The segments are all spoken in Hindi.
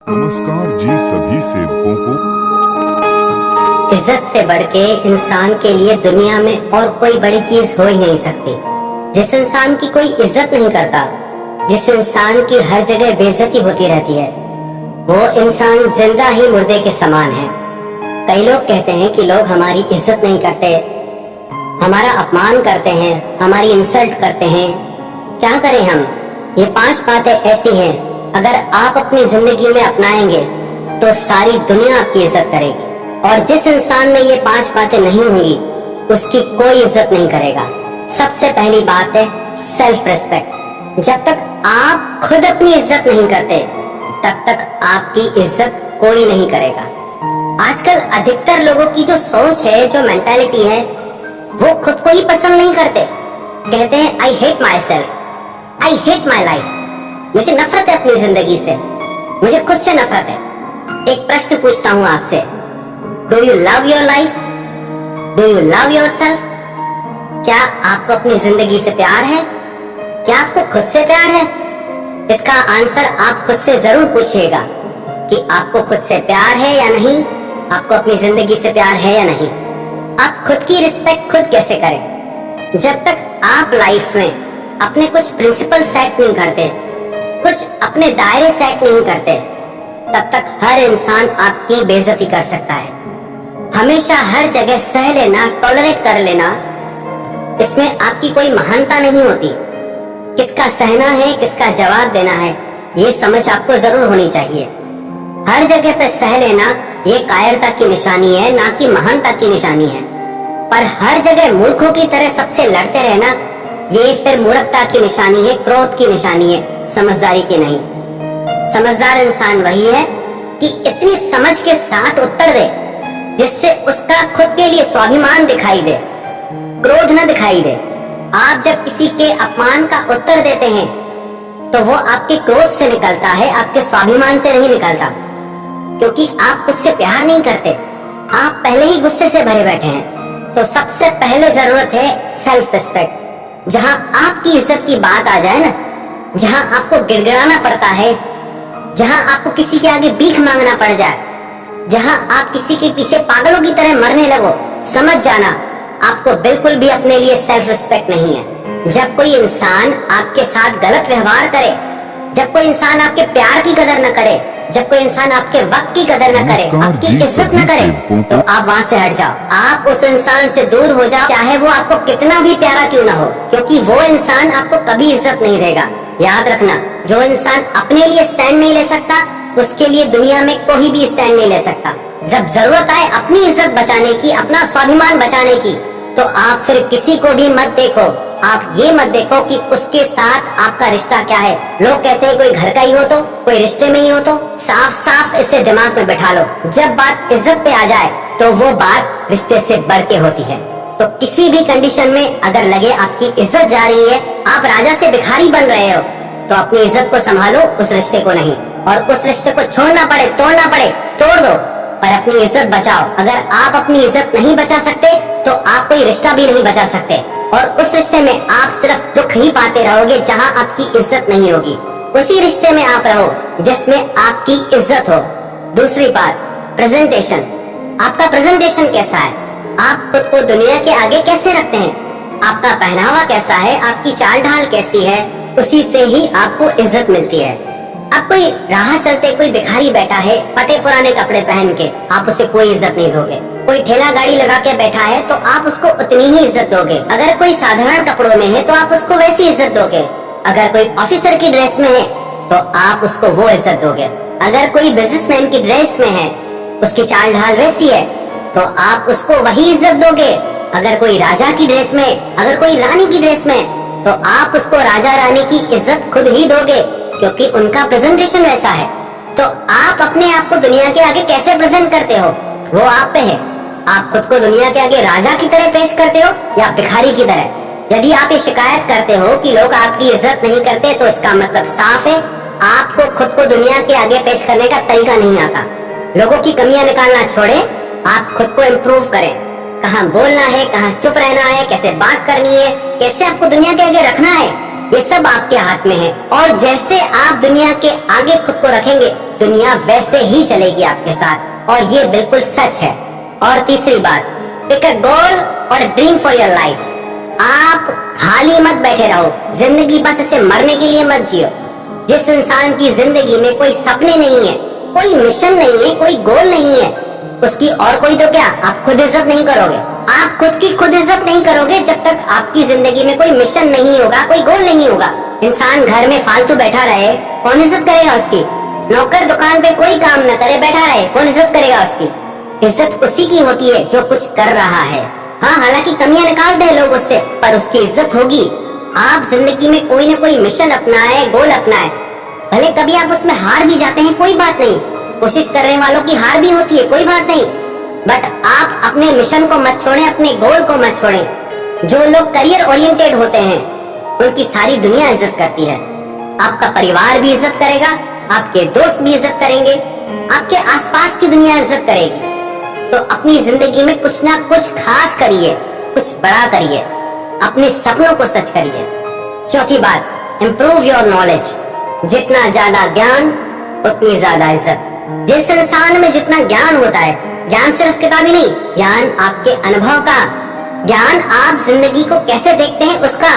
नमस्कार जी सभी सेवकों को। इज्जत से बढ़ के इंसान के लिए दुनिया में और कोई बड़ी चीज हो ही नहीं सकती। जिस इंसान की कोई इज्जत नहीं करता, जिस इंसान की हर जगह बेइज्जती होती रहती है, वो इंसान जिंदा ही मुर्दे के समान है। कई लोग कहते हैं कि लोग हमारी इज्जत नहीं करते, हमारा अपमान करते हैं, हमारी इंसल्ट करते हैं। क्या करें हम? ये 5 बातें ऐसी हैं, अगर आप अपनी जिंदगी में अपनाएंगे तो सारी दुनिया आपकी इज्जत करेगी। और जिस इंसान में ये 5 बातें नहीं होंगी, उसकी कोई इज्जत नहीं करेगा। सबसे पहली बात है सेल्फ रिस्पेक्ट। जब तक आप खुद अपनी इज्जत नहीं करते, तब तक आपकी इज्जत कोई नहीं करेगा। आजकल अधिकतर लोगों की जो सोच है, जो मेंटालिटी है, वो खुद को ही पसंद नहीं करते। कहते हैं I hate my self, I hate my life. मुझे नफरत है अपनी जिंदगी से, मुझे खुद से नफरत है। एक प्रश्न पूछता हूं आपसे, do you love your life? Do you love your self? क्या आपको अपनी जिंदगी से प्यार है? क्या आपको खुद से प्यार है? इसका आंसर आप खुद से जरूर पूछिएगा कि आपको खुद से प्यार है या नहीं, आपको अपनी जिंदगी से प्यार है या नहीं। आप खुद की रिस्पेक्ट खुद कैसे करें? जब तक आप लाइफ में अपने कुछ प्रिंसिपल सेट नहीं करते, कुछ अपने दायरे सेट नहीं करते, तब तक हर इंसान आपकी बेइज्जती कर सकता है। हमेशा हर जगह सह लेना, टॉलरेट कर लेना, इसमें आपकी कोई महानता नहीं होती। किसका सहना है, किसका जवाब देना है, ये समझ आपको जरूर होनी चाहिए। हर जगह पे सह लेना ये कायरता की निशानी है, ना कि महानता की निशानी है। पर हर जगह मूर्खों की तरह सबसे लड़ते रहना, ये फिर मूर्खता की निशानी है, क्रोध की निशानी है, समझदारी की नहीं। समझदार इंसान वही है कि इतनी समझ के साथ उत्तर दे जिससे उसका खुद के लिए स्वाभिमान दिखाई दे, क्रोध न दिखाई दे। आप जब किसी के अपमान का उत्तर देते हैं तो वो आपके क्रोध से निकलता है, आपके स्वाभिमान से नहीं निकलता, क्योंकि आप उससे प्यार नहीं करते, आप पहले ही गुस्से से भरे बैठे हैं। तो सबसे पहले जरूरत है सेल्फ रिस्पेक्ट। जहां आपकी इज्जत की बात आ जाए ना, जहां आपको गिड़गिड़ाना पड़ता है, जहां आपको किसी के आगे भीख मांगना पड़ जाए, जहां आप किसी के पीछे पागलों की तरह मरने लगो, समझ जाना आपको बिल्कुल भी अपने लिए सेल्फ रिस्पेक्ट नहीं है। जब कोई इंसान आपके साथ गलत व्यवहार करे, जब कोई इंसान आपके प्यार की कदर न करे, जब कोई इंसान आपके वक्त की कदर न करे, आपकी इज्जत न करे, तो आप वहां से हट जाओ। आप उस इंसान से दूर हो जाओ, चाहे वो आपको कितना भी प्यारा क्यों ना हो, क्योंकि वो इंसान आपको कभी इज्जत नहीं देगा। याद रखना, जो इंसान अपने लिए स्टैंड नहीं ले सकता, उसके लिए दुनिया में कोई भी स्टैंड नहीं ले सकता। जब जरूरत आए अपनी इज्जत बचाने की, अपना स्वाभिमान बचाने की, तो आप फिर किसी को भी मत देखो। आप ये मत देखो कि उसके साथ आपका रिश्ता क्या है। लोग कहते हैं कोई घर का ही हो तो, कोई रिश्ते में ही हो तो। साफ साफ इसे दिमाग में बैठा लो, जब बात इज्जत पे आ जाए तो वो बात रिश्ते से बढ़ के होती है। तो किसी भी कंडीशन में अगर लगे आपकी इज्जत जा रही है, आप राजा से भिखारी बन रहे हो, तो अपनी इज्जत को संभालो, उस रिश्ते को नहीं। और उस रिश्ते को छोड़ना पड़े, तोड़ना पड़े, तोड़ दो, पर अपनी इज्जत बचाओ। अगर आप अपनी इज्जत नहीं बचा सकते तो आप कोई रिश्ता भी नहीं बचा सकते, और उस रिश्ते में आप सिर्फ दुख ही पाते रहोगे जहां आपकी इज्जत नहीं होगी। उसी रिश्ते में आप रहो जिसमें आपकी इज्जत हो। दूसरी बात, प्रेजेंटेशन। आपका प्रेजेंटेशन कैसा है? आप खुद को दुनिया के आगे कैसे रखते हैं? आपका पहनावा कैसा है? आपकी चाल ढाल कैसी है? उसी से ही आपको इज्जत मिलती है। अब कोई राह चलते कोई भिखारी बैठा है फटे पुराने कपड़े पहन के, आप उसे कोई इज्जत नहीं दोगे। कोई ठेला गाड़ी लगा के बैठा है तो आप उसको उतनी ही इज्जत दोगे। अगर कोई साधारण कपड़ों में है तो आप उसको वैसी इज्जत दोगे। अगर कोई ऑफिसर की ड्रेस में है तो आप उसको वो इज्जत दोगे। अगर कोई बिजनेसमैन की ड्रेस में है, उसकी चाल ढाल वैसी है, तो आप उसको वही इज्जत दोगे। अगर कोई राजा की ड्रेस में, अगर कोई रानी की ड्रेस में, तो आप उसको राजा रानी की इज्जत खुद ही दोगे, क्योंकि उनका प्रेजेंटेशन वैसा है। तो आप अपने आप को दुनिया के आगे कैसे प्रेजेंट करते हो, वो आप पे है। आप खुद को दुनिया के आगे राजा की तरह पेश करते हो या भिखारी की तरह। यदि आप ये शिकायत करते हो कि लोग आपकी इज्जत नहीं करते, तो इसका मतलब साफ है, आपको खुद को दुनिया के आगे पेश करने का तरीका नहीं आता। लोगों की कमियां निकालना छोड़े, आप खुद को इम्प्रूव करें। कहाँ बोलना है, कहाँ चुप रहना है, कैसे बात करनी है, कैसे आपको दुनिया के आगे रखना है, ये सब आपके हाथ में है। और जैसे आप दुनिया के आगे खुद को रखेंगे, दुनिया वैसे ही चलेगी आपके साथ, और ये बिल्कुल सच है। और तीसरी बात, पिक अ गोल और ड्रीम फॉर योर लाइफ। आप खाली मत बैठे रहो, जिंदगी बस इसे मरने के लिए मत जियो। जिस इंसान की जिंदगी में कोई सपने नहीं है, कोई मिशन नहीं है, कोई गोल नहीं है, उसकी और कोई तो क्या, आप खुद इज्जत नहीं करोगे। आप खुद की खुद इज्जत नहीं करोगे जब तक आपकी जिंदगी में कोई मिशन नहीं होगा, कोई गोल नहीं होगा। इंसान घर में फालतू बैठा रहे, कौन इज्जत करेगा उसकी? नौकर दुकान पे कोई काम न करे, बैठा रहे, कौन इज्जत करेगा उसकी? इज्जत उसी की होती है जो कुछ कर रहा है। हाँ, हालांकि कमियां निकालते हैं लोग उससे, पर उसकी इज्जत होगी। आप जिंदगी में कोई न कोई मिशन अपनाए, गोल अपनाए, भले कभी आप उसमें हार भी जाते हैं, कोई बात नहीं। कोशिश करने वालों की हार भी होती है, कोई बात नहीं। बट आप अपने मिशन को मत छोड़ें, अपने गोल को मत छोड़ें। जो लोग करियर ओरिएंटेड होते हैं, उनकी सारी दुनिया इज्जत करती है। आपका परिवार भी इज्जत करेगा, आपके दोस्त भी इज्जत करेंगे, आपके आसपास की दुनिया इज्जत करेगी। तो अपनी जिंदगी में कुछ ना कुछ खास करिए, कुछ बड़ा करिए, अपने सपनों को सच करिए। चौथी बात, इम्प्रूव योर नॉलेज। जितना ज्यादा ज्ञान उतनी ज्यादा इज्जत। जिस इंसान में जितना ज्ञान होता है, ज्ञान सिर्फ किताबी नहीं, ज्ञान आपके अनुभव का, ज्ञान आप जिंदगी को कैसे देखते हैं उसका,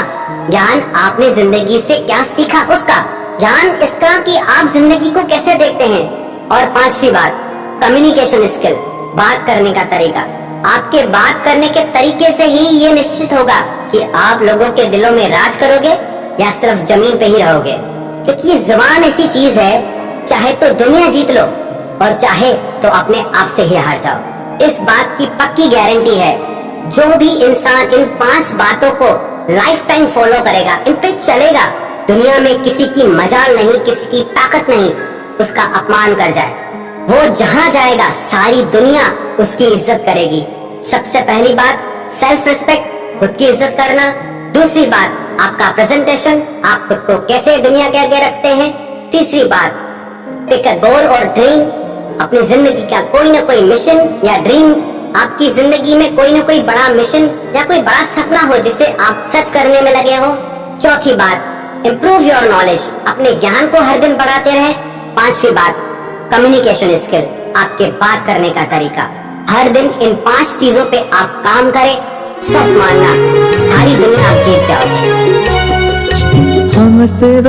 ज्ञान आपने जिंदगी से क्या सीखा उसका, ज्ञान इसका कि आप जिंदगी को कैसे देखते हैं। और पांचवी बात, कम्युनिकेशन स्किल, बात करने का तरीका। आपके बात करने के तरीके से ही ये निश्चित होगा कि आप लोगों के दिलों में राज करोगे या सिर्फ जमीन पे ही रहोगे। क्योंकि ये जुबान ऐसी चीज है, चाहे तो दुनिया जीत लो और चाहे तो अपने आप से ही हार जाओ। इस बात की पक्की गारंटी है, जो भी इंसान इन 5 बातों को लाइफ टाइम फॉलो करेगा, इन पे चलेगा, दुनिया में किसी की मजाल नहीं, किसी की ताकत नहीं उसका अपमान कर जाए। वो जहां जाएगा सारी दुनिया उसकी इज्जत करेगी। सबसे पहली बात, सेल्फ रिस्पेक्ट, खुद की इज्जत करना। दूसरी बात, आपका प्रेजेंटेशन, आप खुद को कैसे दुनिया के आगे रखते हैं। तीसरी बात, पिक अ गोल और ड्रीम, अपनी जिंदगी का कोई ना कोई मिशन या ड्रीम। आपकी जिंदगी में कोई ना कोई बड़ा मिशन या कोई बड़ा सपना हो जिसे आप सच करने में लगे हो। चौथी बात, इम्प्रूव योर नॉलेज, अपने ज्ञान को हर दिन बढ़ाते रहे। पांचवी बात, कम्युनिकेशन स्किल, आपके बात करने का तरीका। हर दिन इन 5 चीजों पे आप काम करें, सच मानना सारी दुनिया आप जीत जाओगे। हमसे